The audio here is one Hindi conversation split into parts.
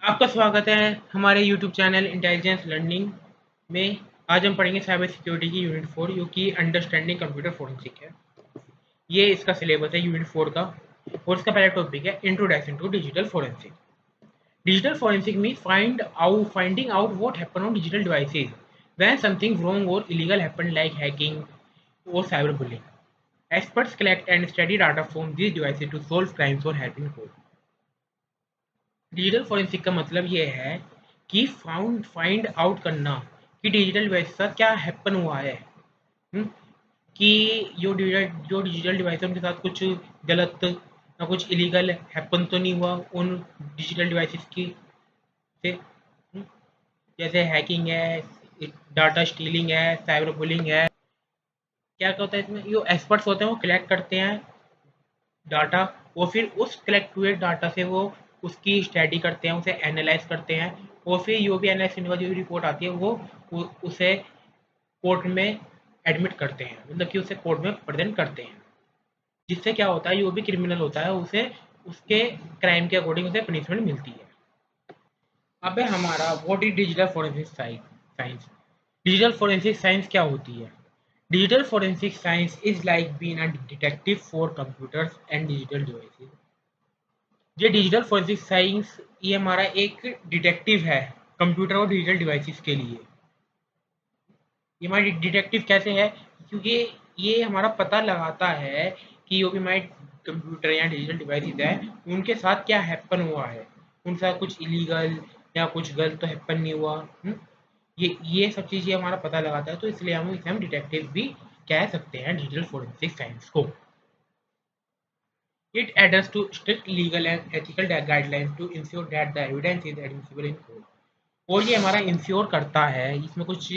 आपका स्वागत है हमारे YouTube चैनल इंटेलिजेंस लर्निंग में। आज हम पढ़ेंगे साइबर सिक्योरिटी की यूनिट 4 जो कि अंडरस्टैंडिंग कंप्यूटर फोरेंसिक है। ये इसका सिलेबस है यूनिट 4 का और इसका पहला टॉपिक है introduction to digital forensic. Digital forensic mean finding out what happen on digital devices when something wrong और इलीगल हैपन लाइक हैकिंग और cyber bullying. Experts collect and study data from these devices to solve crimes or help in court. Digital forensic का मतलब ये है कि फाइंड आउट करना कि डिजिटल डिवाइस के साथ क्या हैपन हुआ है. हुँ? कि जो डिजिटल डिवाइस है उनके साथ कुछ गलत या कुछ इलीगल हैपन तो नहीं हुआ उन डिजिटल डिवाइसेस की से. हुँ? जैसे हैकिंग है, डाटा स्टीलिंग है, साइबर बुलिंग है. क्या होता है इसमें, जो एक्सपर्ट्स होते हैं वो कलेक्ट करते हैं डाटा और फिर उस कलेक्ट हुए डाटा से वो उसकी स्टडी करते हैं, उसे एनालाइज करते हैं और फिर जो भी एनालाइज करने के बाद जो भी रिपोर्ट आती है वो उसे कोर्ट में एडमिट करते हैं, मतलब कि उसे कोर्ट में प्रेजेंट करते हैं. जिससे क्या होता है, जो भी क्रिमिनल होता है उसे उसके क्राइम के अकॉर्डिंग उसे पनिशमेंट मिलती है. अब है हमारा what is digital forensic science. Digital forensic science क्या होती है? Digital forensic science is like being a detective for computers and digital devices. ये डिजिटल फोरेंसिक साइंस ये हमारा एक डिटेक्टिव है कंप्यूटर और डिजिटल डिवाइसेस के लिए. ये हमारी डिटेक्टिव कैसे है? क्योंकि ये हमारा पता लगाता है कि जो भी हमारे कंप्यूटर या डिजिटल डिवाइसेस है उनके साथ क्या हैपन हुआ है, उनके साथ कुछ इलीगल या कुछ गलत तो हैपन नहीं हुआ. ये सब चीज़ें हमारा पता लगाता है, तो इसलिए हम डिटेक्टिव भी कह सकते हैं डिजिटल फोरेंसिक साइंस को. It adheres to strict legal and ethical guidelines to ensure that the evidence is admissible in court. और ये हमारा इंश्योर करता है, इसमें कुछ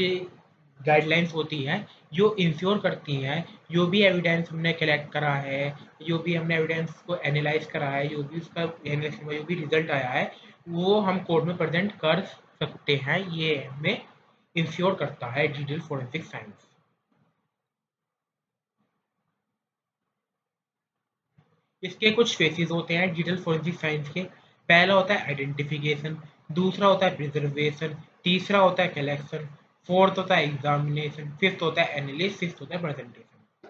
गाइडलाइंस होती हैं जो इंश्योर करती हैं जो भी एविडेंस हमने कलेक्ट करा है, जो भी हमने एविडेंस को एनालाइज करा है, जो भी उसका एनालिसिस में जो भी रिजल्ट आया है वो हम कोर्ट में प्रेजेंट कर सकते हैं. ये हमें इंश्योर करता है डिजिटल फोरेंसिक साइंस. इसके कुछ फेसेस होते हैं डिजिटल फोरेंसिक साइंस के. पहला होता है आइडेंटिफिकेशन, दूसरा होता है प्रिजर्वेशन, तीसरा होता है कलेक्शन, फोर्थ होता है एग्जामिनेशन, फिफ्थ होता है एनालिसिस, सिक्स्थ होता है प्रेजेंटेशन.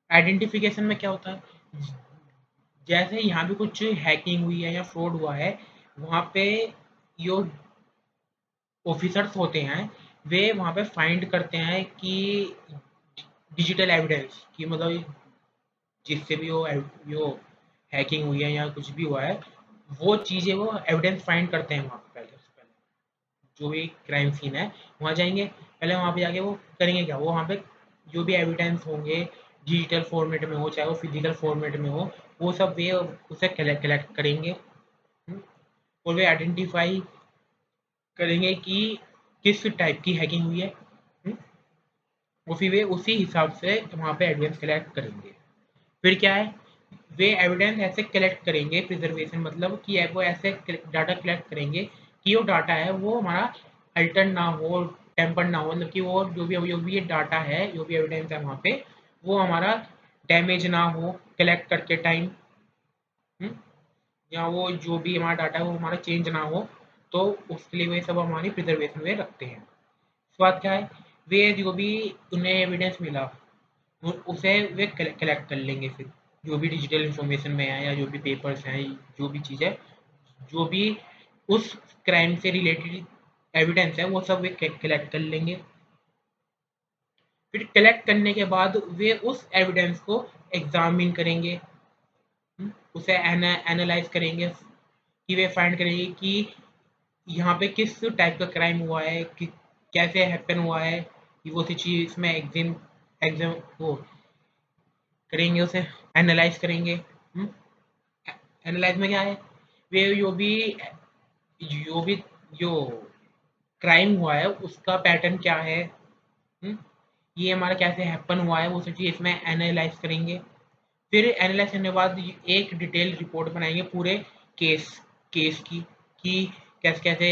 आइडेंटिफिकेशन में क्या होता है, जैसे यहाँ भी कुछ हैकिंग हुई है या फ्रॉड हुआ है, वहाँ पे जो ऑफिसर्स होते हैं वे वहाँ पे फाइंड करते हैं कि डिजिटल एविडेंस की, मतलब जिससे भी वो हैकिंग हुई है या कुछ भी हुआ है वो चीज़ें वो एविडेंस फाइंड करते हैं. वहाँ पे पहले उससे पहले जो भी क्राइम सीन है वहाँ जाएंगे, पहले वहाँ पे जाके वो करेंगे क्या, वो वहाँ पे जो भी एविडेंस होंगे डिजिटल फॉर्मेट में हो चाहे वो फिजिकल फॉर्मेट में हो, वो सब वे उसे कलेक्ट करेंगे. हम्म, और वे आइडेंटिफाई करेंगे कि किस टाइप की हैकिंग हुई है. हम्म, और फिर वे उसी हिसाब से वहाँ पे एविडेंस कलेक्ट करेंगे. फिर क्या है, वे एविडेंस ऐसे कलेक्ट करेंगे, प्रिजर्वेशन मतलब कि वो ऐसे डाटा कलेक्ट करेंगे कि वो डाटा है वो हमारा अल्टर ना हो, टेम्पर ना हो, मतलब कि वो जो भी ये डाटा है, जो भी एविडेंस है वहाँ पे वो हमारा डैमेज ना हो कलेक्ट करके टाइम, या वो जो भी हमारा डाटा है वो हमारा चेंज ना हो. तो उसके लिए वे सब हमारी प्रिजर्वेशन में रखते हैं. उसके बाद क्या है, वे जो भी उन्हें एविडेंस मिला उसे वे कलेक्ट कर लेंगे. फिर जो भी डिजिटल इंफॉर्मेशन में है या जो भी पेपर्स हैं, जो भी चीज़ है, जो भी उस क्राइम से रिलेटेड एविडेंस है वो सब वे कलेक्ट कर लेंगे. फिर कलेक्ट करने के बाद वे उस एविडेंस को एग्जामिन करेंगे, उसे एनालाइज करेंगे कि वे फाइंड करेंगे कि यहाँ पे किस टाइप का क्राइम हुआ है, कि कैसे हैपन हुआ है, कि वो सी चीज़ इसमें एग्जाम एग्जाम वो करेंगे, उसे एनालाइज करेंगे. एनालाइज में क्या है, वे जो भी जो क्राइम हुआ है उसका पैटर्न क्या है, हुँ? ये हमारा कैसे हैपन हुआ है वो सब चीज़ इसमें एनालाइज करेंगे. फिर एनालाइज करने के बाद एक डिटेल रिपोर्ट बनाएंगे पूरे केस केस की, कि कैसे-कैसे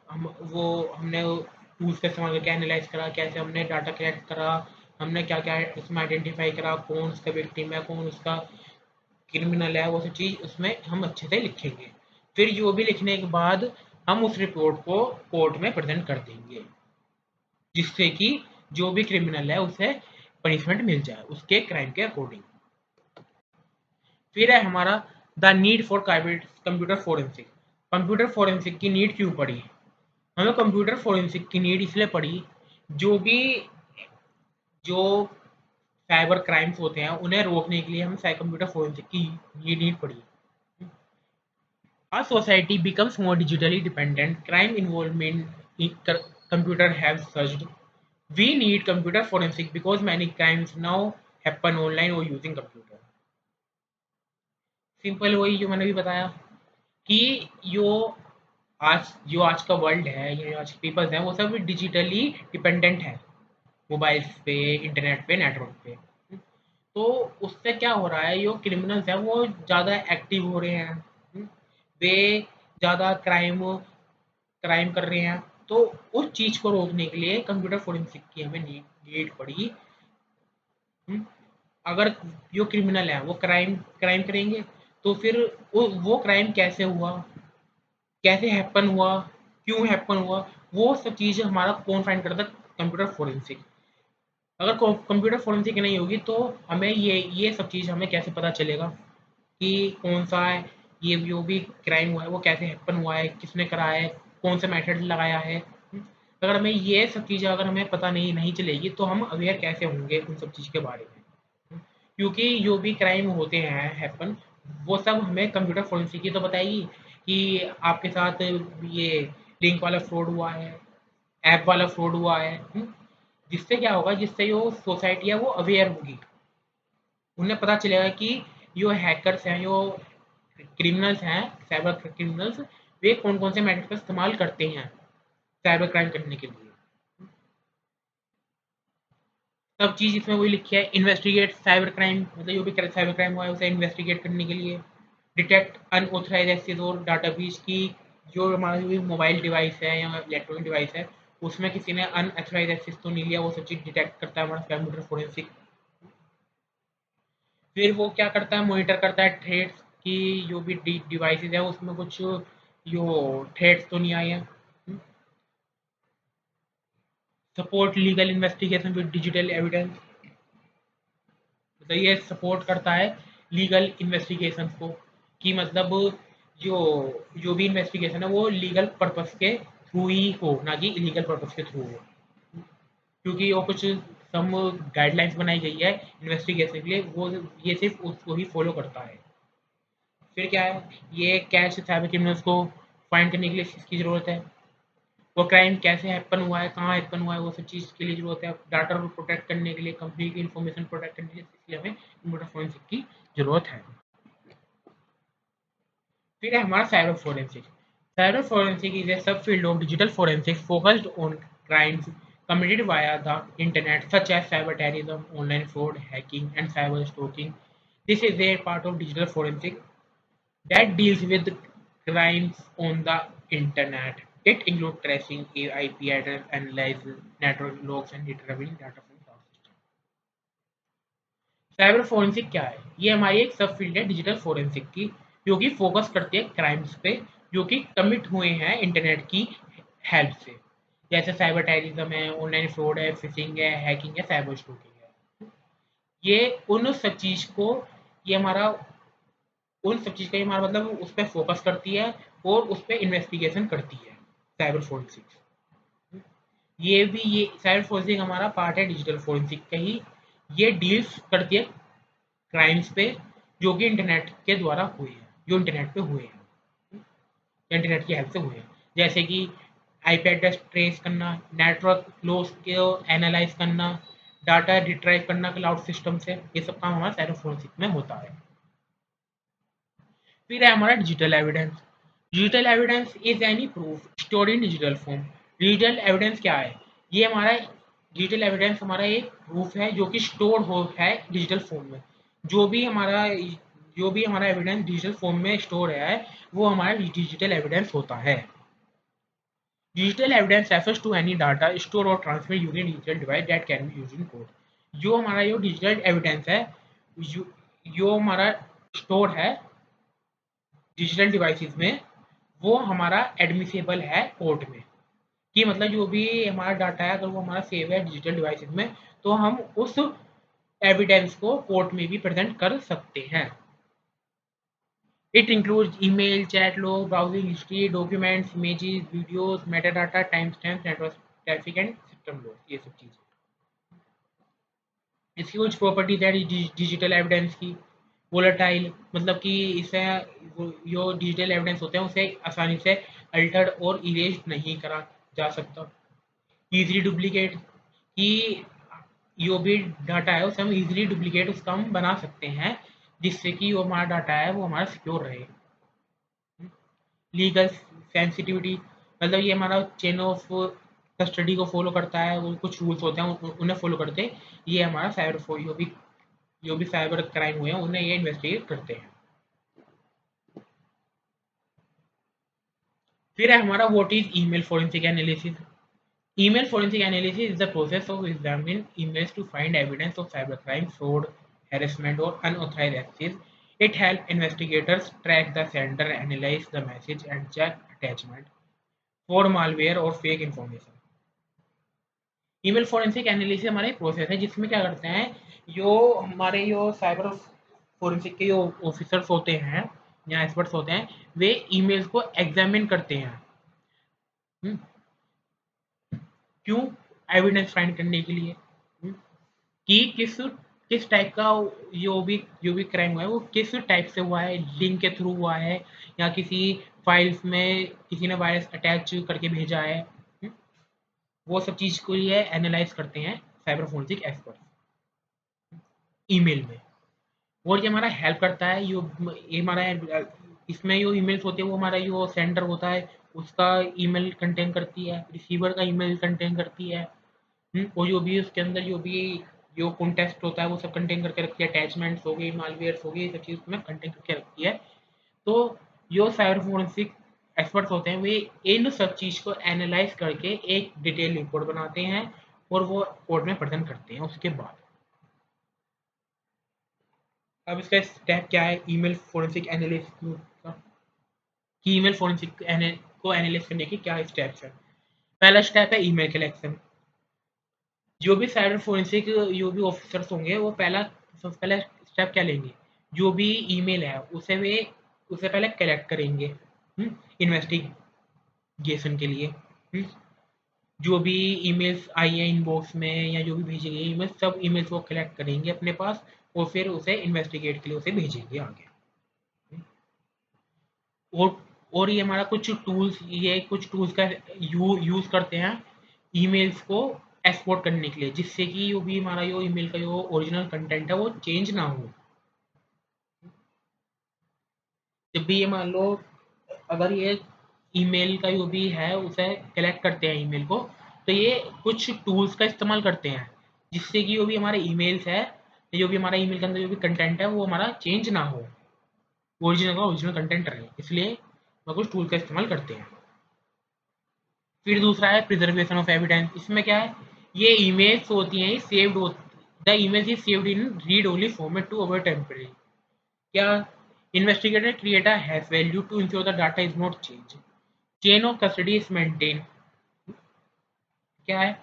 हमने टूल्स का इस्तेमाल करके एनालाइज करा, कैसे हमने डाटा कलेक्ट करा, हमने क्या-क्या उसमें आइडेंटिफाई करा, कौन उसका विक्टिम है, कौन उसका क्रिमिनल है, वो सब चीज़ उसमें हम अच्छे से लिखेंगे. फिर जो भी लिखने के बाद हम उस रिपोर्ट को कोर्ट में प्रेजेंट कर देंगे, जिससे कि जो भी क्रिमिनल है उसे पनिशमेंट मिल जाए उसके क्राइम के अकॉर्डिंग। फिर है हमारा the need for computer forensic. Computer forensic की नीड क्यों पड़ी? हमें कंप्यूटर फोरेंसिक की नीड इसलिए पड़ी, जो भी जो साइबर क्राइम्स होते हैं उन्हें रोकने के लिए हम कंप्यूटर फोरेंसिक की ये नीड पड़ी। Our society becomes more digitally dependent. Crime involvement in computer have surged. We need computer forensic because many crimes now happen online or using computer. Simple वही जो मैंने भी बताया कि जो आज का वर्ल्ड है या आज के पीपल्स हैं वो सब डिजिटली डिपेंडेंट है, मोबाइल्स पे, इंटरनेट पे, नेटवर्क पे। तो उससे क्या हो रहा है, जो क्रिमिनल्स हैं वो ज़्यादा एक्टिव हो रहे हैं, वे ज़्यादा क्राइम कर रहे हैं। तो उस चीज़ को रोकने के लिए कंप्यूटर फोरेंसिक की हमें नीड पड़ी। अगर जो क्रिमिनल है वो क्राइम क्राइम करेंगे तो फिर वो क्राइम कैसे हुआ, कैसे हैपन हुआ, क्यों हैपन हुआ, वो सब चीज़ें हमारा कौन फाइंड करता है? Computer forensic. अगर कंप्यूटर फोरेंसिक नहीं होगी तो हमें ये सब चीज़ हमें कैसे पता चलेगा कि कौन सा है ये जो भी क्राइम हुआ है वो कैसे हैपन हुआ है, किसने कराया है, कौन सा मेथड लगाया है। अगर हमें ये सब चीज़ें अगर हमें पता नहीं चलेगी तो हम अवेयर कैसे होंगे उन सब चीज़ के बारे में? क्योंकि जो भी क्राइम होते हैं हैपन, वो सब हमें कंप्यूटर फोरेंसिक ही तो बताएगी कि आपके साथ ये लिंक वाला फ्रॉड हुआ है, ऐप वाला फ्रॉड हुआ है। जिससे क्या होगा, जिससे जो सोसाइटी है वो अवेयर होगी, उन्हें पता चलेगा कि जो हैकर्स हैं, जो क्रिमिनल्स हैं, साइबर क्रिमिनल्स, वे कौन कौन से मेथड का इस्तेमाल करते हैं साइबर क्राइम करने के लिए। सब चीज़ इसमें वही लिखी है, इन्वेस्टिगेट साइबर क्राइम, मतलब जो भी साइबर क्राइम हुआ है उसे इन्वेस्टिगेट करने के लिए, डिटेक्ट अनऑथराइज एक्सेस और डाटा ब्रीच की, जो हमारा जो भी मोबाइल डिवाइस है या इलेक्ट्रॉनिक डिवाइस है उसमें किसी ने अनऑथराइज एक्सेस तो नहीं लिया, वो सब चीज़ डिटेक्ट करता है हमारा कंप्यूटर फोरेंसिक। फिर वो क्या करता है, मॉनिटर करता है थ्रेड्स की, जो भी डिवाइसेस है उसमें कुछ जो थ्रेड्स तो नहीं आए हैं। Support legal investigation with digital evidence, तो ये सपोर्ट करता है लीगल इन्वेस्टिगेशन को, कि मतलब जो जो भी इन्वेस्टिगेशन है वो लीगल पर्पस के थ्रू ही हो, ना कि इलीगल पर्पस के थ्रू हो। क्योंकि वो कुछ सम गाइडलाइंस बनाई गई है इन्वेस्टिगेशन के लिए, वो ये सिर्फ उसको ही फॉलो करता है। फिर क्या है, ये कैश साइबर क्रिमिनल्स को फाइंड करने के लिए इसकी ज़रूरत है, वो क्राइम कैसे हैपन हुआ है, कहाँ हैपन हुआ है, वो सब चीज़ के लिए ज़रूरत है। डाटा को प्रोटेक्ट करने के लिए, कंपनी की इन्फॉर्मेशन प्रोटेक्ट करने के लिए, इसलिए हमें कंप्यूटर फोरेंसिक की ज़रूरत है। फिर है हमारा cyber forensic. Cyber forensic is a sub field of digital forensic focused on crimes committed via the internet such as cyber terrorism, online fraud, hacking, and cyber stalking. This is a part of digital forensic that deals with crimes on the internet. It includes tracing IP address, analysis, network logs, and retrieving data from the system. Cyber forensic क्या है? ये हमारी एक सब फील्ड है डिजिटल फोरेंसिक की, जो कि फोकस करती है क्राइम्स पे जो कि कमिट हुए हैं इंटरनेट की हेल्प से, जैसे साइबर टेररिज्म है, ऑनलाइन फ्रॉड है, फिशिंग है, हैकिंग है, साइबर स्टॉकिंग है। ये उन सब चीज़ को ये हमारा उन सब चीज़ का ये हमारा मतलब उस पर फोकस करती है और उस पर इन्वेस्टिगेशन करती है साइबर फोरेंसिक। ये साइबर फोरेंसिक हमारा पार्ट है डिजिटल फोरेंसिक का ही। ये डील्स करती है क्राइम्स पे जो कि इंटरनेट के द्वारा हुए हैं, जो इंटरनेट पे हुए हैं, इंटरनेट की हेल्प से हुए हैं, जैसे कि आईपी एड्रेस ट्रेस करना, नेटवर्क लॉस को एनालाइज करना, डाटा रिट्राइव करना क्लाउड सिस्टम से, ये सब काम हमारा साइबर फोरेंसिक में होता है। फिर है हमारा digital evidence. Digital evidence is any proof stored in digital form. Digital evidence क्या है? ये हमारा डिजिटल एविडेंस हमारा एक प्रूफ है जो कि स्टोर हो है डिजिटल फॉर्म में। जो भी हमारा जो भी हमारा एविडेंस डिजिटल फॉर्म में स्टोर है वो हमारा डिजिटल एविडेंस होता है। Digital evidence refers to any data store और transfer using digital device that can be used in court. जो हमारा जो डिजिटल एविडेंस है जो हमारा स्टोर है डिजिटल डिवाइसेस में, वो हमारा एडमिसेबल है कोर्ट में, कि मतलब जो भी हमारा डाटा है अगर वो हमारा सेव है डिजिटल डिवाइसेस में, तो हम उस एविडेंस को कोर्ट में भी प्रेजेंट कर सकते हैं। It includes email, chat log, browsing history, documents, images, videos, metadata, timestamps, network traffic and system logs, ये सब चीज़ें। इसकी कुछ प्रॉपर्टीज है डिजिटल एविडेंस की। वोलेटाइल, मतलब कि इसे जो डिजिटल एविडेंस होते हैं उसे आसानी से अल्टर्ड और इरेज नहीं करा जा सकता। इजीली डुप्लीकेट, कि जो भी डाटा है उसे हम इजीली डुप्लीकेट उसका हम बना सकते हैं, जिससे कि जो हमारा डाटा है वो हमारा सिक्योर रहे। लीगल सेंसिटिविटी, मतलब ये हमारा चेन ऑफ कस्टडी को फॉलो करता है, वो कुछ रूल्स होते हैं उन्हें फॉलो करते, ये हमारा साइबर जो भी साइबर क्राइम हुए हैं उन्हें ये इन्वेस्टिगेट करते हैं। फिर है हमारा what is email forensic analysis. email forensic analysis is the process of examining emails to find evidence of cybercrime, fraud, harassment, or unauthorized access. It helps investigators track the sender, analyze the message, and check attachment for malware or fake information. Email forensic analysis हमारा एक प्रोसेस है जिसमें क्या करते हैं, जो हमारे जो साइबर फोरेंसिक के जो ऑफिसर्स होते हैं या एक्सपर्ट्स होते हैं, वे ईमेल्स को एग्जामिन करते हैं। क्यों? एविडेंस फाइंड करने के लिए, कि किस टाइप का जो भी क्राइम हुआ है वो किस टाइप से हुआ है, लिंक के थ्रू हुआ है या किसी फाइल्स में किसी ने वायरस अटैच करके भेजा है। वो सब चीज़ को ये एनालाइज करते हैं साइबर फोरेंसिक एक्सपर्ट ईमेल में। और ये हमारा हेल्प करता है, ये हमारा इसमें जो ईमेल्स होते हैं वो हमारा जो सेंडर होता है उसका ईमेल कंटेन करती है, रिसीवर का ईमेल कंटेन करती है। और जो भी उसके अंदर जो कॉन्टेक्स्ट होता है वो सब कंटेन करके रखती है, अटैचमेंट्स हो गई, मालवेयर्स हो गई, ये सब चीज़ उसमें कंटेन करके रखती है। तो जो साइबर फोरेंसिक एक्सपर्ट्स होते हैं वे इन सब चीज़ को एनालाइज करके एक डिटेल रिपोर्ट बनाते हैं और वो कोर्ट में प्रेजेंट करते हैं। उसके बाद अब इसका स्टेप क्या है ईमेल फोरेंसिक एनालिसिस का, कि ईमेल फोरेंसिक को एनालाइज करने के क्या स्टेप्स हैं। पहला स्टेप है ईमेल कलेक्शन। जो भी साइबर फोरेंसिक जो भी ऑफिसर्स होंगे वो सबसे पहला स्टेप क्या लेंगे, जो भी ईमेल है उसे पहले कलेक्ट करेंगे इन्वेस्टिगेशन के लिए। जो भी ईमेल्स आई है इनबॉक्स में या जो भी भेजी गई ईमेल, सब ईमेल्स वो कलेक्ट करेंगे अपने पास और फिर उसे इन्वेस्टिगेट के लिए उसे भेजेंगे आगे। और और ये कुछ टूल्स का यूज़ करते हैं ईमेल्स को एक्सपोर्ट करने के लिए, जिससे कि जो भी हमारा जो ईमेल का जो ओरिजिनल कंटेंट है वो चेंज ना हो। जब भी ये मान लो अगर ये ईमेल का जो भी है उसे कलेक्ट करते हैं ईमेल को, तो ये कुछ टूल्स का इस्तेमाल करते हैं जिससे कि जो भी हमारे ईमेल्स है, जो भी हमारा ईमेल के अंदर जो भी कंटेंट है वो हमारा चेंज ना हो, ओरिजिनल का ओरिजिनल कंटेंट रहे, इसलिए वो कुछ टूल का इस्तेमाल करते हैं। फिर दूसरा है प्रिजर्वेशन ऑफ एविडेंस। इसमें क्या है, ये ईमेल्स होती हैं saved the image is saved in read only format to avoid temporary. क्या? Investigator create a hash value to ensure the data is not change. Chain of custody is maintain. क्या है,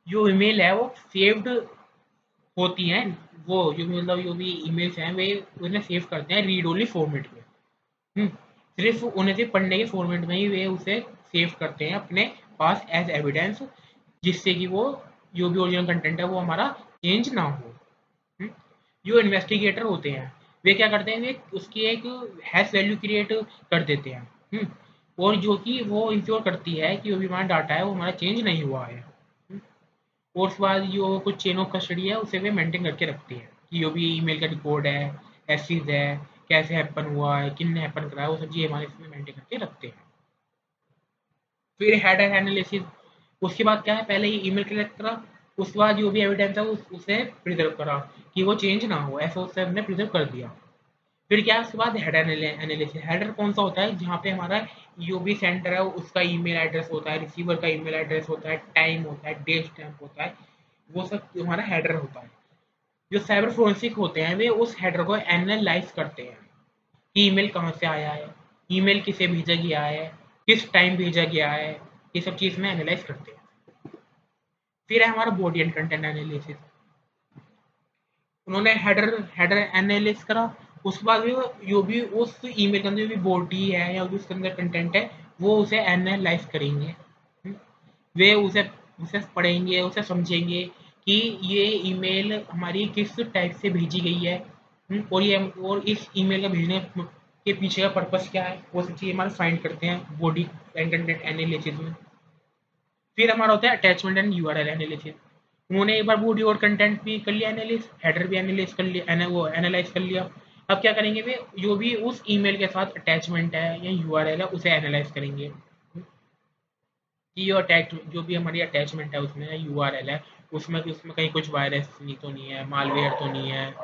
जो ईमेल है वो सेव्ड होती हैं, वो जो मतलब जो भी ईमेल्स हैं वे उन्हें सेव करते हैं रीड ओनली फॉर्मेट में। सिर्फ उन्हें सिर्फ पढ़ने के फॉर्मेट में ही वे उसे सेव करते हैं अपने पास एज एविडेंस, जिससे कि वो जो भी ओरिजिनल कंटेंट है वो हमारा चेंज ना हो। जो इन्वेस्टिगेटर होते हैं वे क्या करते हैं, वे उसकी एक हैश वैल्यू क्रिएट कर देते हैं, और जो कि वो इंश्योर करती है कि जो भी हमारा डाटा है वो हमारा चेंज नहीं हुआ है। और उसके बाद जो कुछ चेन ऑफ कस्टडी है उसे वे मेंटेन करके रखती है, कि जो भी ईमेल का रिकॉर्ड है, एसीज है, कैसे हैपन हुआ है, किन ने हैपन कराया, वो सब चीज़ हमारे इसमें मेंटेन करके रखते हैं। फिर हेडर एनालिसिस। उसके बाद क्या है, पहले ही ईमेल कलेक्ट करा, उसके बाद जो भी एविडेंस है उसे प्रिजर्व करा कि वो चेंज ना हो, ऐसा उससे हमने प्रिजर्व कर दिया। फिर क्या है उसके बाद हेडर एनालिसिस। हेडर कौन सा होता है, जहाँ पे हमारा जो भी सेंडर है उसका ईमेल एड्रेस होता है, रिसीवर का ईमेल एड्रेस होता है, टाइम होता है, डेट स्टैम्प होता है, वो सब हमारा हेडर होता है। जो साइबर फोरेंसिक होते हैं वे उस हेडर को एनालाइज करते हैं कि ईमेल कहाँ से आया है, ईमेल किसे भेजा गया है, किस टाइम भेजा गया है, ये सब चीज़ में एनालाइज करते हैं। फिर है हमारा बॉडी एंड कंटेंट एनालिसिस। उन्होंने हेडर हेडर एनालिसिस करा, उसके बाद भी जो भी उस ईमेल के अंदर जो भी बॉडी है या उसके अंदर कंटेंट है वो उसे एनालाइज करेंगे। वे उसे उसे पढ़ेंगे, उसे समझेंगे कि ये ईमेल हमारी किस टाइप से भेजी गई है, और इस ईमेल का भेजने के पीछे का पर्पस क्या है, वो सब चीज़ हमारे फाइंड करते हैं बॉडी एंड कंटेंट एनालिसिस में। फिर हमारा होता है अटैचमेंट एंड यूआरएल एनालिसिस। उन्होंने एक बार बॉडी और कंटेंट भी कर लिया एनालिस, हेडर भी एनालिस कर लिया, वो एनालाइज कर लिया। अब क्या करेंगे वे, जो भी उस ईमेल के साथ अटैचमेंट है या यूआरएल है उसे एनालाइज करेंगे कि जो अटैच जो भी हमारी अटैचमेंट है उसमें यूआरएल है, उसमें उसमें कहीं कुछ वायरस नहीं तो नहीं है, मालवेयर तो नहीं है,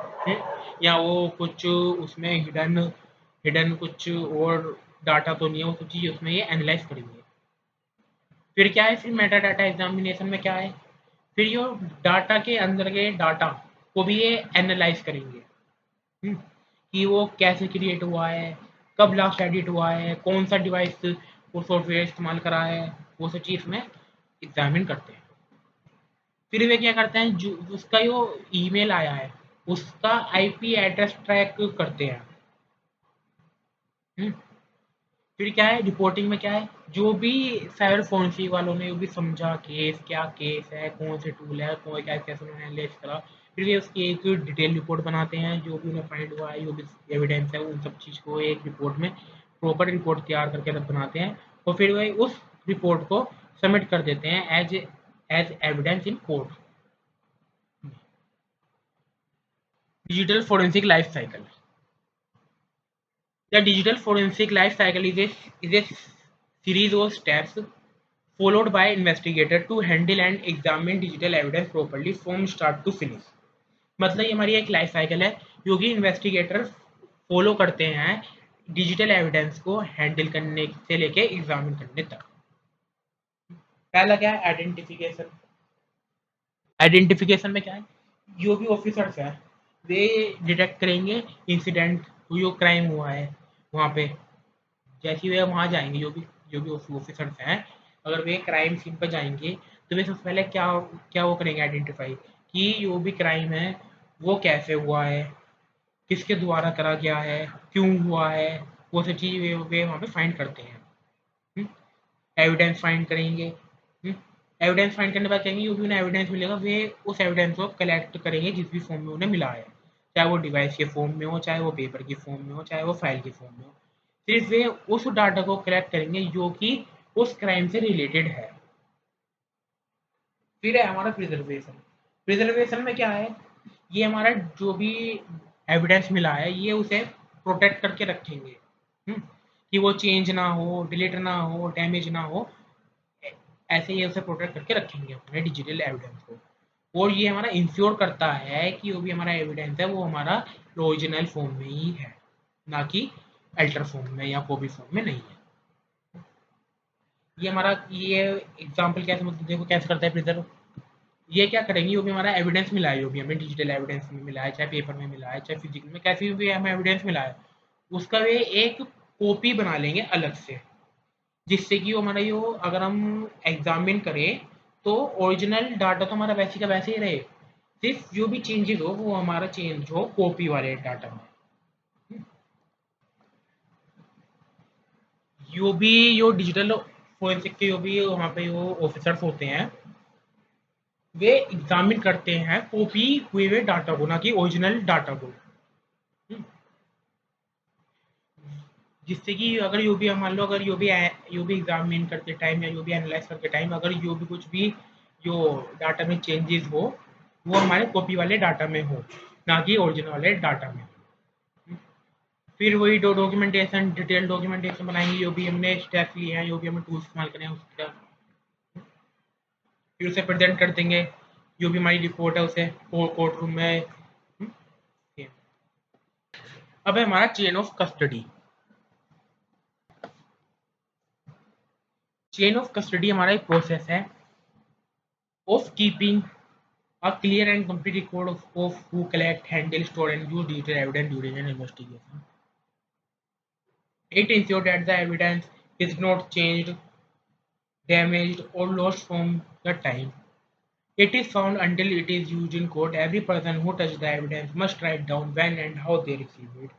या वो कुछ उसमें हिडन हिडन कुछ और डाटा तो नहीं है, वो सब चीज़ उसमें ये एनालाइज करेंगे। फिर क्या है, फिर मेटा डाटा एग्जामिनेशन में क्या है, फिर ये डाटा के अंदर के डाटा को भी ये एनालाइज करेंगे कि वो कैसे क्रिएट हुआ है, कब लास्ट एडिट हुआ है, कौन सा डिवाइस वो सॉफ्टवेयर इस्तेमाल करा है, वो सब चीज़ में एग्जामिन करते हैं। फिर वे क्या करते हैं, जो उसका जो ईमेल आया है उसका आईपी एड्रेस ट्रैक करते हैं। फिर क्या है, रिपोर्टिंग में क्या है, जो भी साइबर फोरेंसिक वालों ने जो भी समझा केस, क्या केस है, कौन से टूल है, कौन क्या कैसे उन्होंने एनालाइज करा, फिर ये उसकी एक डिटेल रिपोर्ट बनाते हैं, जो भी उन्हें फाइंड हुआ है, जो भी एविडेंस है उन सब चीज़ को एक रिपोर्ट में प्रॉपर रिपोर्ट तैयार करके बनाते हैं, और फिर वही उस रिपोर्ट को सबमिट कर देते हैं as evidence in court. Digital forensic life cycle. The digital forensic life cycle is a series of steps followed by investigator to handle and examine digital evidence properly from start to finish। मतलब ये हमारी एक लाइफ साइकिल है जो कि इन्वेस्टिगेटर फॉलो करते हैं डिजिटल एविडेंस को हैंडल करने से लेके एग्जामिन करने तक। पहला क्या है, आइडेंटिफिकेशन। आइडेंटिफिकेशन में क्या है, जो भी ऑफिसर्स हैं वे डिटेक्ट करेंगे इंसिडेंट, जो क्राइम हुआ है वहाँ पे, जैसे ही वे वहाँ जाएंगे, जो भी ऑफिसर्स हैं अगर वे क्राइम सीन पर जाएंगे तो वे सबसे पहले क्या क्या वो करेंगे, आइडेंटिफाई कि जो भी क्राइम है वो कैसे हुआ है, किसके द्वारा करा गया है, क्यों हुआ है, वो सब चीज़ वे वहाँ पे फाइंड करते हैं। एविडेंस फाइंड करेंगे। एविडेंस फाइंड करने के बाद कहेंगे जो भी उन्हें एविडेंस मिलेगा वे उस एविडेंस को कलेक्ट करेंगे जिस भी फॉर्म में उन्हें मिला है, चाहे वो डिवाइस के फॉर्म में हो, चाहे वो पेपर की फॉर्म में हो, चाहे वो फाइल की फॉर्म में हो। सिर्फ वे उस डाटा को कलेक्ट करेंगे जो कि उस क्राइम से रिलेटेड है। फिर है हमारा प्रिजर्वेशन। प्रिजर्वेशन में क्या है, ये हमारा जो भी एविडेंस मिला है ये उसे प्रोटेक्ट करके रखेंगे, कि वो चेंज ना हो, डिलीट ना हो, डैमेज ना हो, ऐसे ये उसे प्रोटेक्ट करके रखेंगे अपने डिजिटल एविडेंस को। और ये हमारा इंश्योर करता है कि जो भी हमारा एविडेंस है वो हमारा ओरिजिनल फॉर्म में ही है, ना कि अल्टर फॉर्म में या कॉपी फॉर्म में नहीं है। ये हमारा ये एग्जांपल कैसे, मतलब देखो कैसे करता है प्रिजर्व। ये क्या करेंगे, जो भी हमारा एविडेंस मिला है, जो भी हमें डिजिटल एविडेंस में मिला है, चाहे पेपर में मिला है, चाहे फिजिकल में, कैसे भी हमें एविडेंस मिला है, उसका वे एक कॉपी बना लेंगे अलग से, जिससे कि वो हमारा जो अगर हम एग्जामिन करें तो ओरिजिनल डाटा तो हमारा वैसे का वैसे ही रहे, सिर्फ जो भी चेंजेस हो वो हमारा चेंज हो कॉपी वाले डाटा में। जो भी जो डिजिटल फोरेंसिक के जो भी वहाँ पे जो ऑफिसर्स होते हैं वे एग्जामिन करते हैं कॉपी हुए हुए डाटा को, ना कि ओरिजिनल डाटा को। जिससे कि अगर यो भी मान लो, अगर यो भी एग्जामिन करते टाइम या यो भी एनालाइज करते टाइम अगर यो भी कुछ भी जो डाटा में चेंजेस हो वो हमारे कॉपी वाले डाटा में हो, ना कि ओरिजिनल वाले डाटा में। फिर वही डॉक्यूमेंटेशन, डिटेल डॉक्यूमेंटेशन बनाएंगे, जो भी हमने स्टेप्स लिए हैं, जो भी हमें टूल्स इस्तेमाल करें उसका, फिर उसे प्रेजेंट कर देंगे, जो भी हमारी रिपोर्ट है उसे कोर्ट रूम में। अब है हमारा chain of custody. Chain of custody हमारा एक प्रोसेस है of keeping a clear and complete record of who collect, handle, store and use digital evidence during an investigation. It ensures that the evidence is not changed, damaged, or lost from the time it is found until it is used in court. Every person who touched the evidence must write down when and how they received it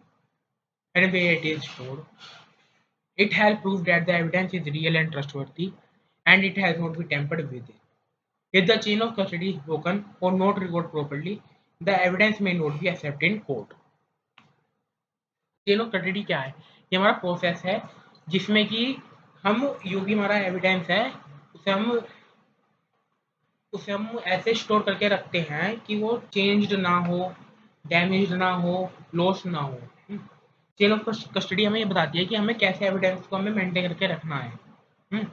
and where it is stored. It helps prove that the evidence is real and trustworthy, and it has not been tampered with. If the chain of custody is broken or not recorded properly, the evidence may not be accepted in court. Chain of custody क्या है? ये हमारा प्रोसेस है जिसमें कि हम जो भी हमारा एविडेंस है उसे हम ऐसे स्टोर करके रखते हैं कि वो चेंज्ड ना हो, डैमेज्ड ना हो, लॉस ना हो। चेन ऑफ कस्टडी हमें ये बताती है कि हमें कैसे एविडेंस को हमें मेंटेन करके रखना है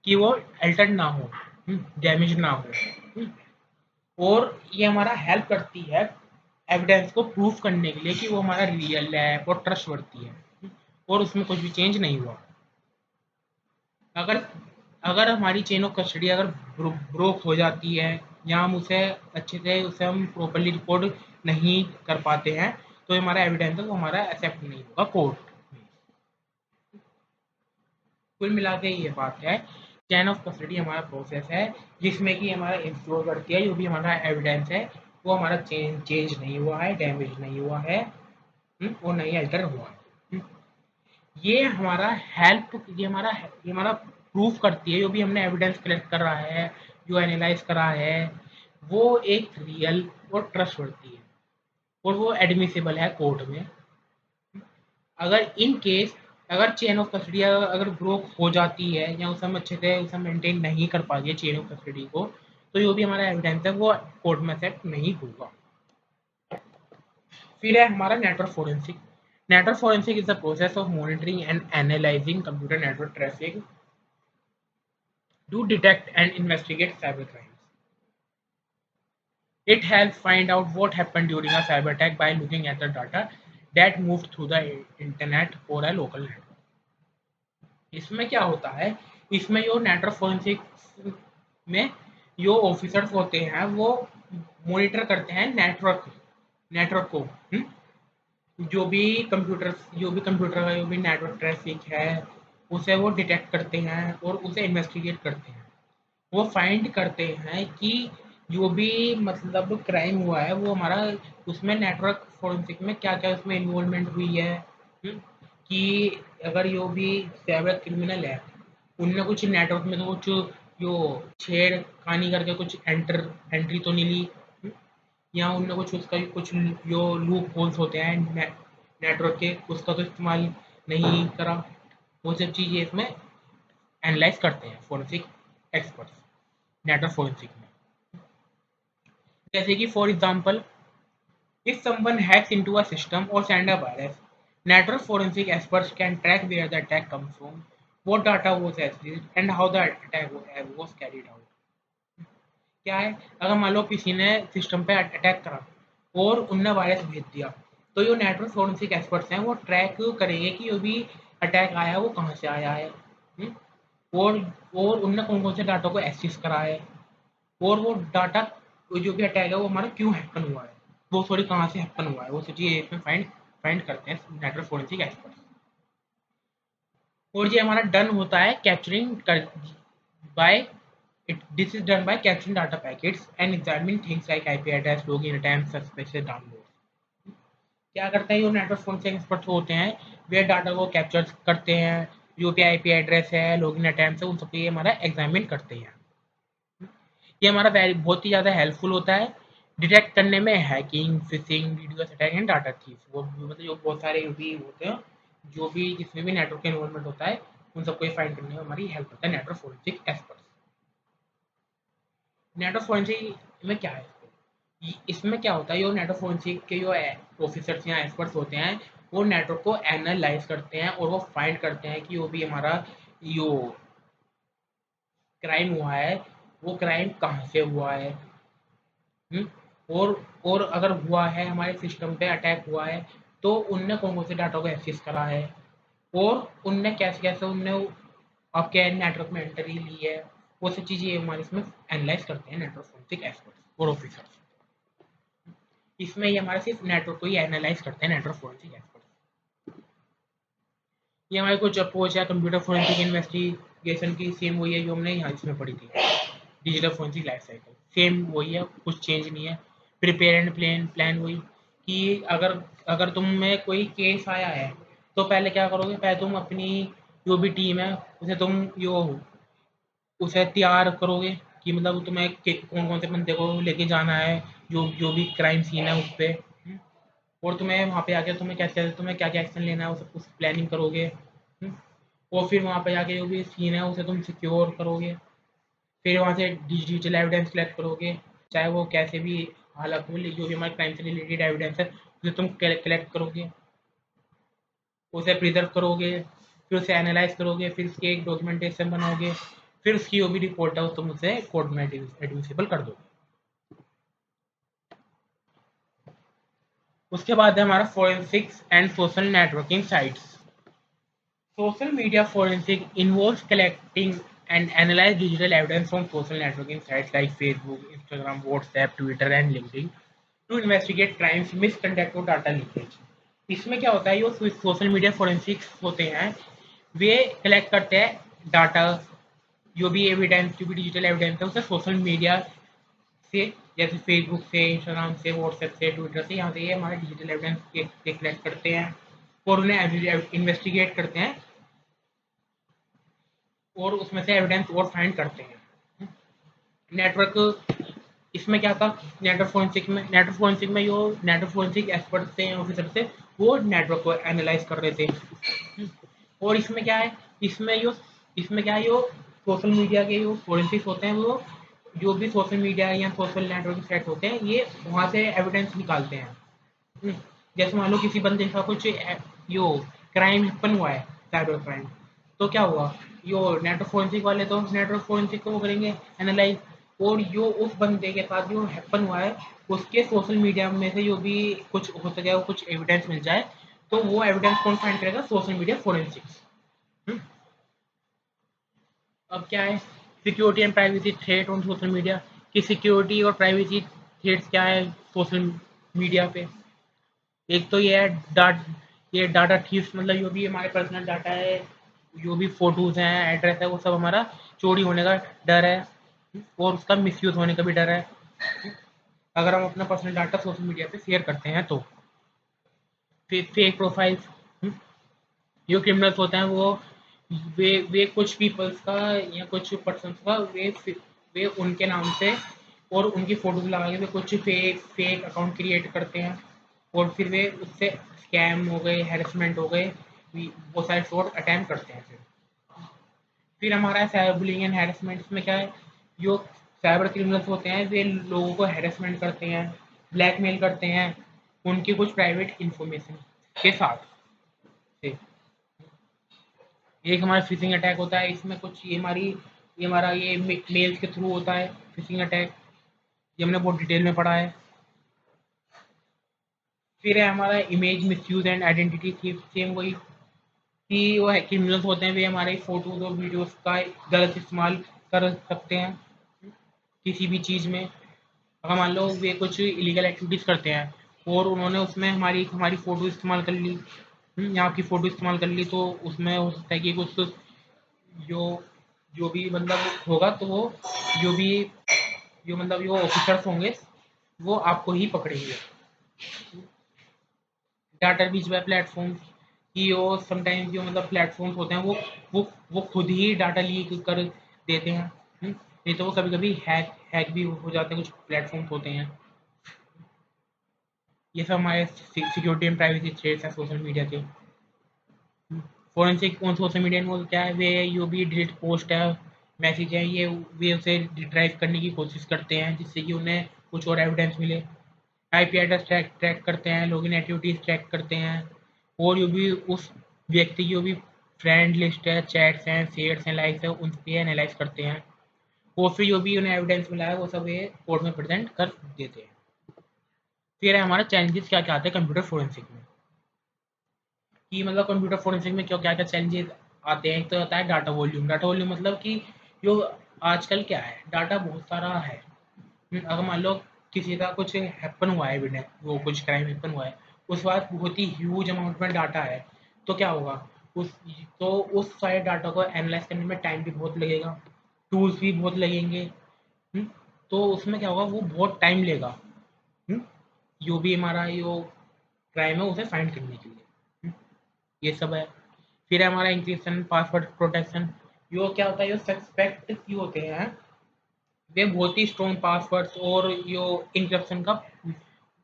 कि वो अल्टर्ड ना हो, डैमेज ना हो। और ये हमारा हेल्प करती है एविडेंस को प्रूफ करने के लिए कि वो हमारा रियल है और ट्रस्टवर्दी है और उसमें कुछ भी चेंज नहीं हुआ। अगर अगर हमारी चेन ऑफ कस्टडी अगर ब्रोक हो जाती है या हम उसे हम प्रॉपरली रिकॉर्ड नहीं कर पाते हैं तो हमारा एविडेंस है वो हमारा एक्सेप्ट नहीं होगा कोर्ट में। कुल मिला के ये बात है, चेन ऑफ कस्टडी हमारा प्रोसेस है जिसमें कि हमारा इंश्योर करती है जो भी हमारा एविडेंस है वो हमारा चेंज नहीं हुआ है, डैमेज नहीं हुआ है और नहीं अल्टर हुआ है। ये हमारा प्रूफ करती है जो भी हमने एविडेंस कलेक्ट कर रहा है, जो एनालाइज करा है, वो एक रियल और ट्रस्टवर्दी है और वो एडमिसिबल है कोर्ट में। अगर इन केस अगर चेन ऑफ कस्टडी अगर ब्रोक हो जाती है या उसे हम अच्छे से उसे मेंटेन नहीं कर पाती है चेन ऑफ कस्टडी को, तो जो भी हमारा एविडेंस है वो कोर्ट में एक्सेप्ट नहीं होगा। फिर है हमारा network forensic. Network forensic is the process of monitoring and analysing computer network traffic to detect and investigate cyber crimes. It helps find out what happened during a cyber attack by looking at the data that moved through the internet or a local network. इसमें क्या होता है, इसमें जो नेटवर्क फोरेंसिक में जो ऑफिसर्स होते हैं वो मॉनिटर करते हैं नेटवर्क को, जो भी कंप्यूटर का जो भी नेटवर्क ट्रैफिक है उसे वो डिटेक्ट करते हैं और उसे इन्वेस्टिगेट करते हैं। वो फाइंड करते हैं कि जो भी मतलब क्राइम हुआ है वो हमारा उसमें नेटवर्क फोरेंसिक में क्या क्या उसमें इन्वॉल्वमेंट हुई है, कि अगर जो भी साइबर क्रिमिनल है उनने कुछ नेटवर्क में तो कुछ जो छेड़खानी करके कुछ एंट्री तो नहीं ली, या उनने कुछ जो लूप होल्स होते हैं नेटवर्क के उसका तो इस्तेमाल नहीं करा। वो सब चीज़ें इसमें एनालाइज करते हैं फोरेंसिक एक्सपर्ट्स नेटवर्क फोरेंसिक में। जैसे कि for example if someone hacks into a system और send a virus, network forensic experts can track where the attack comes from, what data was accessed and how the attack was carried out। क्या है, अगर मान लो किसी ने सिस्टम पे अटैक करा और उनने वायरस भेज दिया तो जो नेटवर्क फोरेंसिक एक्सपर्ट्स हैं वो ट्रैक करेंगे कि जो भी अटैक आया है वो कहाँ से आया है, और उनने कौन कौन से डाटा को एक्सेस करा है और वो डाटा जो भी अटैक है वो हमारा क्यों हैपन हुआ है, वो सॉरी कहाँ से हैपन हुआ है, वो सब चीज़ें इसमें फाइंड करते हैं नेटवर्क फोरेंसिक एक्सपर्ट्स। और ये हमारा डन होता है capturing by this is done by capturing data packets and examining things like IP address, login attempts, suspicious downloads। क्या करते हैं जो नेटवर्क फोरेंसिक एक्सपर्ट्स होते हैं वे डाटा को कैप्चर करते हैं, जो भी IP एड्रेस है, लॉगिन अटैम्प्ट्स है, उन सबको ये हमारा एग्जामिन करते हैं। ये हमारा बहुत ही ज़्यादा हेल्पफुल होता है डिटेक्ट करने में hacking, fishing, video attack and data thief. वो मतलब जो बहुत सारे भी होते हैं जो भी जिसमें भी नेटवर्क का इन्वॉल्वमेंट होता है उन सबको ये फाइंड करने में हमारी हेल्प होता है network forensic experts. Network forensic में क्या है, इसमें क्या होता है, जो नेटवर्क फोरेंसिक के जो ऑफिसर्स या एक्सपर्ट्स होते हैं वो नेटवर्क को एनालाइज करते हैं और वो फाइंड करते हैं कि वो भी हमारा जो क्राइम हुआ है वो क्राइम कहाँ से हुआ है, और अगर हुआ है हमारे सिस्टम पे अटैक हुआ है तो उनने कौन कौन से डाटा को एक्सेस करा है और उनने कैसे कैसे उनने आपके नेटवर्क में एंट्री ली है, वो सब चीज़ें हमारे इसमें एनालाइज करते हैं नेटवर्क फोरेंसिक एक्सपर्ट्स और ऑफिसर्स। इसमें ये हमारे सिर्फ नेटवर्क को ही एनालाइज करते हैं नेटवर्क फोरेंसिक एक्सपर्ट्स। ये हमारी कुछ अप्रोच है कंप्यूटर फोरेंसिक इन्वेस्टिगेशन की, सेम वही है जो हमने यहाँ इसमें पढ़ी थी, digital forensic life cycle same वही है, कुछ चेंज नहीं है। प्रिपेयर एंड प्लान प्लान वही कि अगर अगर तुम में कोई केस आया है तो पहले क्या करोगे, पहले तुम अपनी जो भी टीम है उसे तुम यो उसे तैयार करोगे कि मतलब तुम्हें कौन कौन से बंदे को लेके जाना है, जो जो भी क्राइम सीन है उस पर, और तुम्हें वहाँ पे आके तुम्हें क्या क्या एक्शन लेना है उस प्लानिंग करोगे। और फिर वहाँ पे जाके जो भी सीन है उसे तुम सिक्योर करोगे। फिर वहाँ से डिजिटल एविडेंस कलेक्ट करोगे, चाहे वो कैसे भी हालत हो, जो भी हमारे क्राइम से रिलेटेड एविडेंस है उसे तुम कलेक्ट करोगे, उसे प्रिजर्व करोगे, फिर उसे एनालाइज करोगे, फिर उसकी एक डॉक्यूमेंटेशन बनाओगे, फिर उसकी जो भी रिपोर्ट है तुम उसे कोर्ट में एडमिसिबल कर दोगे। उसके बाद है हमारा forensics and social networking sites. Social media forensic involves collecting and analyze digital evidence from social networking sites like Facebook, Instagram, WhatsApp, Twitter and LinkedIn to investigate crimes, misconduct और data leakage। इसमें क्या होता है, जो सोशल मीडिया फोरेंसिक्स होते हैं वे कलेक्ट करते हैं डाटा, जो भी एविडेंस, जो भी डिजिटल एविडेंस है उसे सोशल मीडिया से, जैसे फेसबुक से, इंस्टाग्राम से, व्हाट्सएप से, ट्विटर से, यहाँ से ये हमारे डिजिटल एविडेंस कलेक्ट करते हैं और उन्हें इन्वेस्टिगेट करते हैं और उसमें से एविडेंस और फाइंड करते हैं। नेटवर्क इसमें क्या था, नेटवर्क फोरेंसिक में जो नेटवर्क फोरेंसिक एक्सपर्ट थे ऑफिसर थे वो नेटवर्क को एनालाइज कर रहे थे। और इसमें क्या है, इसमें क्या है, जो सोशल मीडिया के जो फोरेंसिक्स होते हैं वो जो भी सोशल मीडिया या सोशल नेटवर्किंग साइट होते हैं ये वहाँ से एविडेंस निकालते हैं। जैसे मान लो किसी बंदे का कुछ यो क्राइम हैपन हुआ है, साइबर क्राइम, तो क्या हुआ, यो नेटवर्क फोरेंसिक वाले तो नेटवर्क फोरेंसिक को वो करेंगे एनालाइज, और जो उस बंदे के साथ जो हैपन हुआ है उसके सोशल मीडिया में से जो भी कुछ हो सके वो कुछ एविडेंस मिल जाए, तो वो एविडेंस कौन फाइंड करेगा, सोशल मीडिया फोरेंसिक्स। अब क्या है, security and privacy threat on social media, की सिक्योरिटी और प्राइवेसी थ्रेट्स क्या है सोशल मीडिया पे। एक तो ये डाटा थीफ्स, मतलब जो भी हमारे पर्सनल डाटा है, जो भी फोटोज हैं, एड्रेस है, वो सब हमारा चोरी होने का डर है और उसका मिसयूज होने का भी डर है अगर हम अपना पर्सनल डाटा सोशल मीडिया पे शेयर करते हैं तो। फिर फेक प्रोफाइल्स, जो क्रिमिनल्स होते हैं वो वे कुछ पीपल्स का या कुछ पर्सन का वे उनके नाम से और उनकी फोटोज लगा के वे कुछ फेक अकाउंट क्रिएट करते हैं और फिर वे उससे स्कैम हो गए, हैरेसमेंट हो गए, वो सारे फ्रॉड अटैम्प्ट करते हैं। फिर हमारा साइबर बुलिंग एंड हैरेसमेंट में क्या है, जो साइबर क्रिमिनल्स होते हैं वे लोगों को हैरेसमेंट करते हैं, ब्लैकमेल करते हैं उनकी कुछ प्राइवेट इंफॉर्मेशन के साथ से। एक हमारा फिशिंग अटैक होता है, इसमें कुछ ये हमारा ये मेल्स के थ्रू होता है फिशिंग अटैक, ये हमने बहुत डिटेल में पढ़ा है। फिर है हमारा image misuse and identity thief, same वही कि वो क्रिमिनल्स होते हैं वे हमारे फोटोज और वीडियोस का गलत इस्तेमाल कर सकते हैं किसी भी चीज़ में। अगर मान लो वे कुछ इलीगल एक्टिविटीज़ करते हैं और उन्होंने उसमें हमारी हमारी फ़ोटो इस्तेमाल कर ली, या आपकी फ़ोटो इस्तेमाल कर ली, तो उसमें हो सकता है कि कुछ जो जो भी मतलब होगा तो वो जो भी जो मतलब जो ऑफिसर्स होंगे वो आपको ही पकड़ेंगे। डाटा बीच बाय प्लेटफॉर्म की वो समटाइम्स जो मतलब प्लेटफॉर्म्स होते हैं वो खुद ही डाटा लीक कर देते हैं। नहीं तो वो कभी कभी हैक भी हो जाते हैं, कुछ प्लेटफॉर्म्स होते हैं। ये सब हमारे सिक्योरिटी एंड प्राइवेसी थ्रेट्स हैं सोशल मीडिया के। फोरेंसिक ऑन सोशल मीडिया में क्या है, वे जो भी डिलीट पोस्ट है, मैसेज है, ये वे उसे रिट्राइव करने की कोशिश करते हैं जिससे कि उन्हें कुछ और एविडेंस मिले। आईपी एड्रेस ट्रैक करते हैं, लॉगिन एक्टिविटीज़ ट्रैक करते हैं, और जो भी उस व्यक्ति की जो भी फ्रेंड लिस्ट है, चैट्स हैं, शेयर्स हैं, लाइक्स हैं, उन पर एनालाइज करते हैं और फिर जो भी उन्हें एविडेंस मिला है वो सब ये कोर्ट में प्रेजेंट कर देते हैं। फिर है हमारा चैलेंजेस क्या क्या आते हैं कंप्यूटर फोरेंसिक में, कि मतलब कंप्यूटर फोरेंसिक में क्या क्या क्या चैलेंजेस आते हैं। एक तो आता है डाटा वॉल्यूम। डाटा वॉल्यूम मतलब कि जो आजकल क्या है, डाटा बहुत सारा है। अगर मान लो किसी का कुछ हैपन हुआ है, वो कुछ क्राइम हैपन हुआ है, उस बात बहुत ही ह्यूज अमाउंट में डाटा है, तो क्या होगा, उस तो उस सारे डाटा को एनालाइज करने में टाइम भी बहुत लगेगा, टूल्स भी बहुत लगेंगे। तो उसमें क्या होगा, वो बहुत टाइम लेगा। हम्म, जो भी हमारा यो क्राइम है उसे फाइंड करने के लिए। ये सब है। फिर है हमारा इंक्रिप्शन, पासवर्ड प्रोटेक्शन। यो क्या होता है, यो सस्पेक्ट क्यों होते हैं, वे बहुत ही स्ट्रॉन्ग पासवर्ड्स और यो इंक्रिप्शन का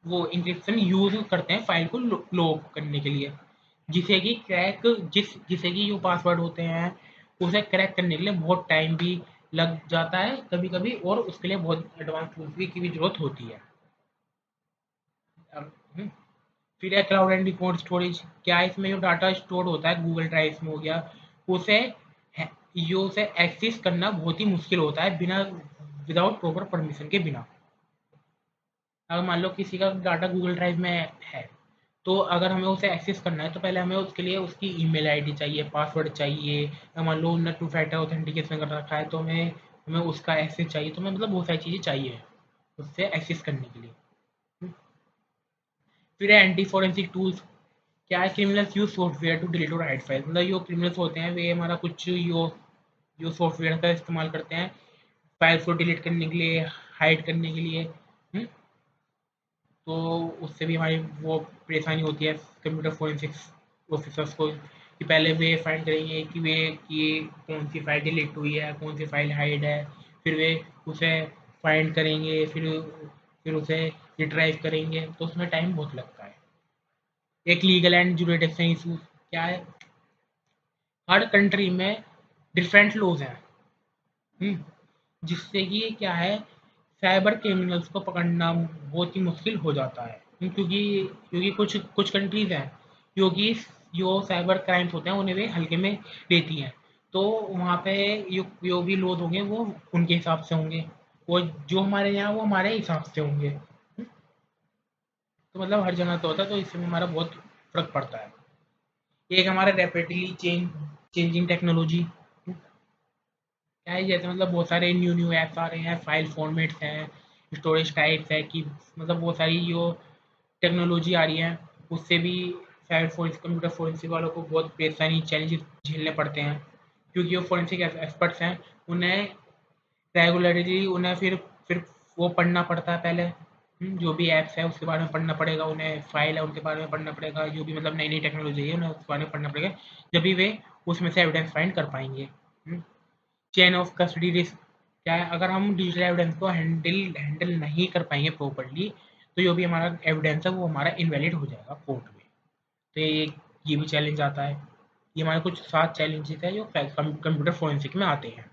वो इंक्रिप्शन यूज करते हैं फाइल को लॉक करने के लिए, जिसे कि जिसे कि जो पासवर्ड होते हैं उसे क्रैक करने के लिए बहुत टाइम भी लग जाता है कभी कभी, और उसके लिए बहुत एडवांस टूल्स की भी जरूरत होती है। अब, फिर है क्लाउड एंड रिकॉर्ड स्टोरेज। क्या है, इसमें जो डाटा स्टोर होता है गूगल ड्राइव में हो गया, उसे उसे एक्सेस करना बहुत ही मुश्किल होता है बिना विदाउट प्रॉपर परमिशन के बिना। अगर मान लो किसी का डाटा गूगल ड्राइव में है, तो अगर हमें उसे एक्सेस करना है तो पहले हमें उसके लिए उसकी ईमेल आईडी चाहिए, पासवर्ड चाहिए। मान लो उन्होंने टू फैक्टर ऑथेंटिकेशन कर रखा है तो हमें हमें उसका एक्सेस चाहिए, तो हमें मतलब बहुत सारी चीज़ें चाहिए उससे एक्सेस करने के लिए। फिर एंटी फोरेंसिक टूल्स। क्या है, criminals use software to delete और हाइड फाइल। मतलब जो क्रिमिनल्स होते हैं वे हमारा कुछ जो सॉफ्टवेयर का इस्तेमाल करते हैं फाइल्स को डिलीट करने के लिए, हाइड करने के लिए। तो उससे भी हमारी वो परेशानी होती है कंप्यूटर फोरेंसिक्स ऑफिसर्स को, कि पहले वे फाइंड करेंगे कि वे कि कौन सी फाइल डिलीट हुई है, कौन सी फाइल हाइड है। फिर वे उसे फाइंड करेंगे, फिर उसे रिट्राइव करेंगे, तो उसमें टाइम बहुत लगता है। एक लीगल एंड जुरिडिक्शन इशू। क्या है, हर कंट्री में डिफरेंट लॉज हैं। जिससे कि क्या है, साइबर क्रिमिनल्स को पकड़ना बहुत ही मुश्किल हो जाता है। क्योंकि क्योंकि कुछ कुछ कंट्रीज हैं क्योंकि जो साइबर क्राइम्स होते हैं उन्हें वे हल्के में लेती हैं। तो वहाँ पे जो भी लोग होंगे वो उनके हिसाब से होंगे, वो जो हमारे यहाँ वो हमारे हिसाब से होंगे। तो मतलब हर जगह तो होता है, तो इससे हमारा बहुत फर्क पड़ता है। एक हमारा रैपिडली चेंजिंग टेक्नोलॉजी। क्या है, जैसे मतलब बहुत सारे न्यू न्यू ऐप्स आ रहे हैं, फाइल फॉर्मेट्स हैं, स्टोरेज टाइप्स है, कि मतलब बहुत सारी जो टेक्नोलॉजी आ रही है उससे भी साइबर फोरेंसिक कंप्यूटर फोरेंसिक वालों को बहुत परेशानी चैलेंजेस झेलने पड़ते हैं। क्योंकि वो फोरेंसिक एक्सपर्ट्स हैं, उन्हें रेगुलरली उन्हें फिर वो पढ़ना पड़ता है पहले। जो भी ऐप्स है उसके बारे में पढ़ना पड़ेगा, उन्हें फाइल है उनके बारे में पढ़ना पड़ेगा, जो भी मतलब नई नई टेक्नोलॉजी है उन्हें उसके बारे में पढ़ना पड़ेगा, जब भी वे उसमें से एविडेंस फाइंड कर पाएंगे। Chain of custody risk. क्या है, अगर हम डिजिटल एविडेंस को हैंडल नहीं कर पाएंगे प्रॉपरली, तो जो भी हमारा एविडेंस है वो हमारा इनवैलिड हो जाएगा कोर्ट में। तो ये भी चैलेंज आता है। ये हमारे कुछ 7 चैलेंजेस है जो कंप्यूटर फोरेंसिक में आते हैं।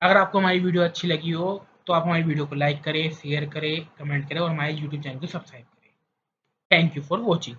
अगर आपको हमारी वीडियो अच्छी लगी हो तो आप हमारी वीडियो को लाइक करें, शेयर करें, कमेंट करें और हमारे यूट्यूब चैनल को सब्सक्राइब करें। Thank you for watching.